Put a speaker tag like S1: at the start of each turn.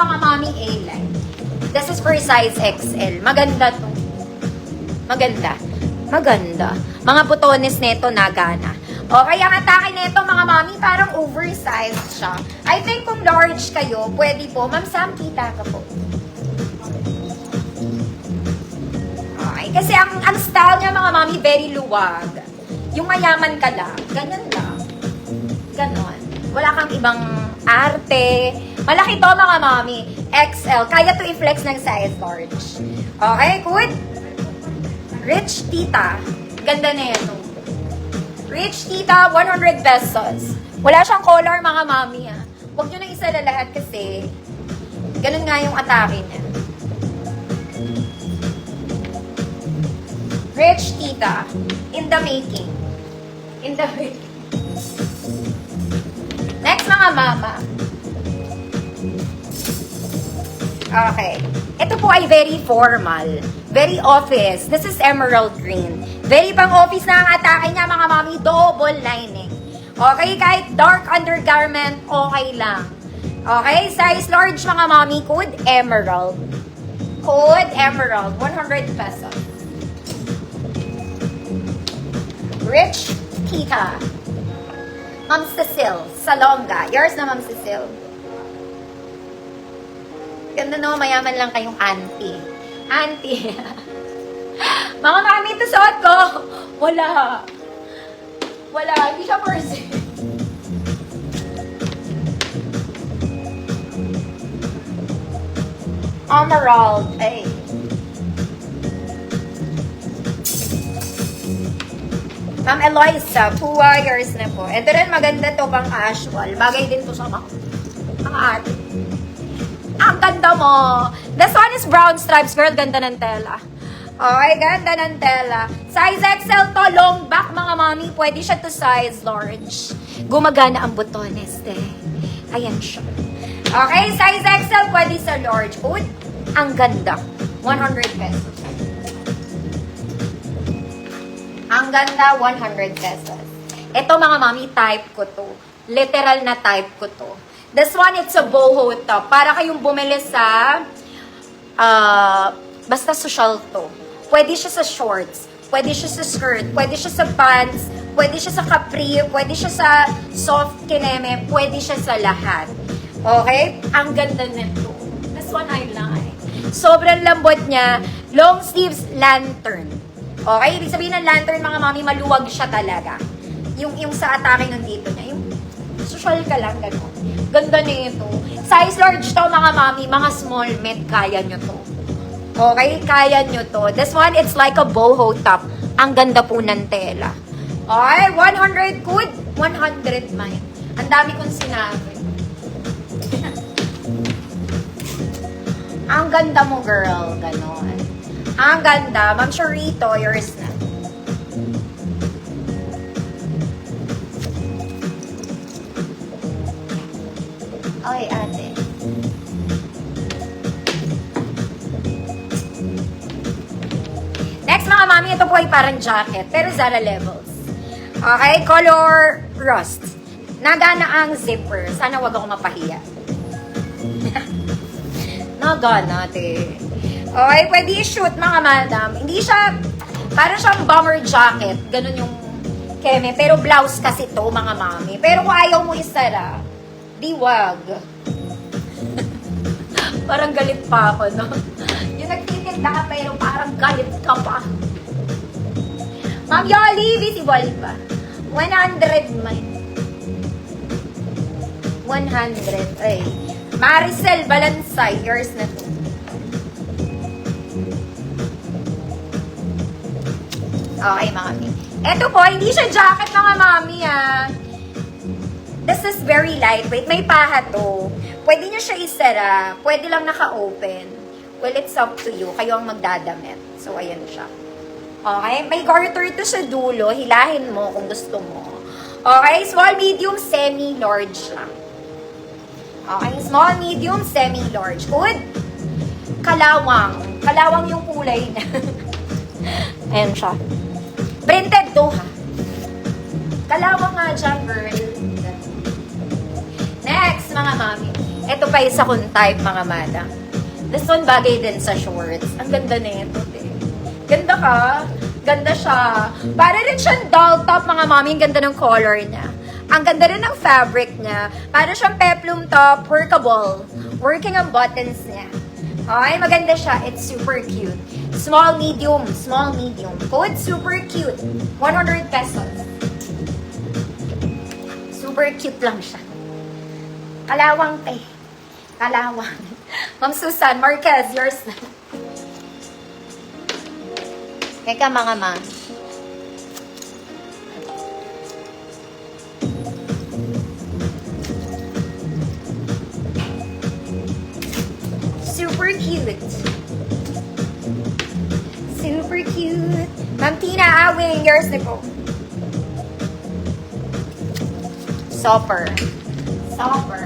S1: Mga mami A-line. This is for size XL. Maganda to. Maganda. Maganda. Mga butones nito nagana. Okay, ang atake nito mga mami parang oversized siya. I think kung large kayo, pwede po. Ma'am Sam, kita ka po. Okay, kasi ang style niya mga mami very luwag. Yung mayaman ka lang. Ganyan lang. Ganon. Wala kang ibang arte. Malaki to mga mami. XL. Kaya to i-flex ng size large. Okay, good? Rich tita. Ganda na yan. Rich tita, 100 pesos. Wala siyang color mga mami. Huwag nyo na isa na lahat kasi ganun nga yung atake niya. Rich tita. In the making. In the making. Next mga mama. Okay. Ito po ay very formal. Very office. This is emerald green. Very pang office na ang atake niya mga mami. Double lining. Okay? Kahit dark undergarment, okay lang. Okay? Size large mga mami. Code emerald. Code emerald. 100 pesos. Rich Tita. Ma'am Cecile. Salonga. Yours na Ma'am Cecile. Ganda no, mayaman lang kayong auntie. Auntie. Mga mami, ito suot ko. Wala. Wala. Hindi siya person. Emerald. Ay. Ma'am Eloisa, 2 wires na po. Ito rin maganda to pang casual. Bagay din to sa mga ate. Ang ganda mo. This one is brown stripes, girl. Ganda ng tela. Okay, ganda ng tela. Size XL to, long back, mga mami. Pwede siya to size large. Gumagana ang butones, Ayan siya. Okay, size XL, pwede sa large. Good. Ang ganda. 100 pesos. Ang ganda, 100 pesos. Ito, mga mami, type ko to. Literal na type ko to. This one, it's a boho top. Para kayong bumili sa, basta social to. Pwede siya sa shorts, pwede siya sa skirt, pwede siya sa pants, pwede siya sa capri, pwede siya sa soft kineme, pwede siya sa lahat. Okay? Ang ganda nito. This one I like. Sobrang lambot niya. Long sleeves lantern. Okay? Ibig sabihin ng lantern, mga mami, maluwag siya talaga. Yung sa atake nandito niya. Yung social ka lang, gano'n. Ganda nito. Size large to, mga mami. Mga small med, kaya nyo to. Okay? Kaya nyo to. This one, it's like a boho top. Ang ganda po ng tela. Okay? 100 good. 100 mine. Ang dami kong sinabi. Ang ganda mo, girl. Ganon. Ang ganda. Ma'am Chorito, yours na. Okay, ate. Next, mga mami, ito po ay parang jacket, pero Zara levels. Okay, color rust. Nagana ang zipper. Sana wag ako mapahiya. Nagana, ate. Okay, pwede i-shoot, mga madam. Hindi siya, parang siyang bomber jacket. Ganun yung keme. Pero blouse kasi to, mga mami. Pero kung ayaw mo isara, di wag. Parang galit pa ako, no? Yung nagtitinda ka pero parang galit ka pa. Ma'am Yoli, visible ba? 100 man. 100. Ay. Maricel Balansay, yours na to. Okay, mami. Ito po, hindi siya jacket, mga mami, This is very lightweight. May paha to. Pwede nyo siya isara. Pwede lang naka-open. Well, it's up to you. Kayo ang magdadamit. So, ayan siya. Okay? May garter to sa dulo. Hilahin mo kung gusto mo. Okay? Small, medium, semi-large lang. Okay? Small, medium, semi-large. Good? Kalawang. Kalawang yung kulay niya. Ayan siya. Printed to, ha? Kalawang nga dyan, girl. Next, mga mami. Ito pa isa kong type, mga madam. This one bagay din sa shorts. Ang ganda na ito, eh. Ganda ka. Ganda siya. Para rin siyang doll top, mga mami. Ang ganda ng color niya. Ang ganda rin ng fabric niya. Para siyang peplum top, workable. Working ang buttons niya. Okay, maganda siya. It's super cute. Small, medium. Small, medium. Code super cute. 100 pesos. Super cute lang siya. Kalawang, te. Kalawang. Ma'am Susan, Marquez, yours na. Teka, mga ma'am. Super cute. Super cute. Ma'am Tina Awing, yours na po. Sopper. Sopper.